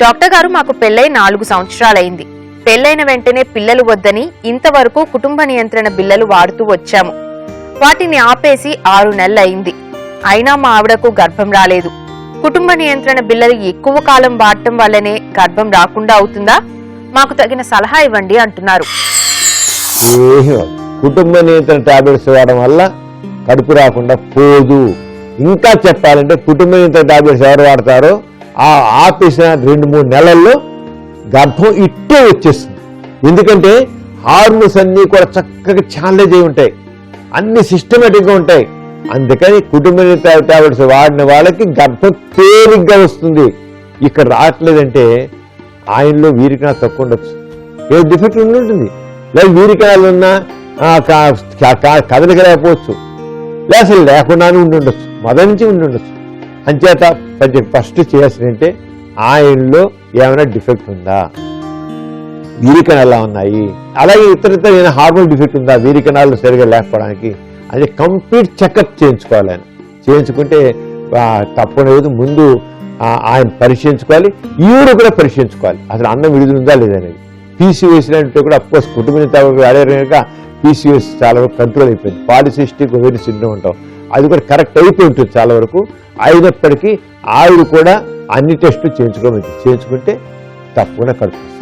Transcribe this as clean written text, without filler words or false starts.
Doctor గారు, మాకు పెళ్లై 4 సంవత్సరాలైంది. పెళ్లైన వెంటనే పిల్లలు వద్దని ఇంతవరకు కుటుంబ నియంత్రణ బిళ్ళలు వాడుతూ వచ్చాము. వాటిని ఆపేసి 6 నెలలైంది. అయినా మా ఆవిడకు గర్భం రాలేదు. కుటుంబ నియంత్రణ బిళ్ళలు ఎక్కువ కాలం వాడటం వల్లనే గర్భం రాకుండా అవుతుందా? మాకు తగిన సలహా ఇవ్వండి అంటున్నారు. కుటుంబ నియంత్రణ టాబ్లెట్స్ వాడడం వల్ల కడుపు రాకుండా పోదు. ఇంకా చెప్పాలంటే కుటుంబ నియంత్రణ టాబ్లెట్స్ ఎవరు వాడతారో ఆపేసిన 2-3 నెలల్లో గర్భం ఇట్టే వచ్చేస్తుంది. ఎందుకంటే హార్మోన్స్ అన్నీ కూడా చక్కగా ఛానలైజ్ అయి ఉంటాయి, అన్ని సిస్టమేటిక్గా ఉంటాయి. అందుకని కుటుంబ నియంత్రణ టాబ్లెట్స్ వాడిన వాళ్ళకి గర్భం తేలిగ్గా వస్తుంది. ఇక్కడ రావట్లేదంటే ఆయనలో వీరికణాలు తక్కువ ఉండొచ్చు, ఏ డిఫెక్ట్ ఉంటుంది, లేదా వీరికణాలు ఉన్నా కదలికలేకపోవచ్చు, లేదా అసలు లేకుండానే ఉండి ఉండొచ్చు, మొదటి నుంచి ఉండి ఉండొచ్చు. అంచేత ఫస్ట్ చేయాల్సిందంటే ఆయనలో ఏమైనా డిఫెక్ట్ ఉందా, వీరికణాలు ఎలా ఉన్నాయి, అలాగే ఇతర హార్మోన్ డిఫెక్ట్ ఉందా, వీరికణాలు సరిగా లేకపోవడానికి, అది కంప్లీట్ చెకప్ చేయించుకోవాలి. ఆయన చేయించుకుంటే తప్పలేదు. ముందు ఆయన పరిశీలించుకోవాలి, ఈవిడ కూడా పరిశీలించుకోవాలి అసలు అన్నం విడుదల లేదనేది. పీసీఓఎస్ లాంటి కూడా అఫ్కోర్స్ కుటుంబ అడగక పీసీఓఎస్ చాలా వరకు కంట్రోల్ అయిపోయింది. పాలిసిస్టిక్ ఓవేరీ సిండ్రోమ్ అంటాం, అది కూడా కరెక్ట్ అయిపోయి ఉంటుంది చాలా వరకు. అయినప్పటికీ ఆవిడ కూడా అన్ని టెస్టులు చేయించుకుంటే తప్పకుండా కడుపు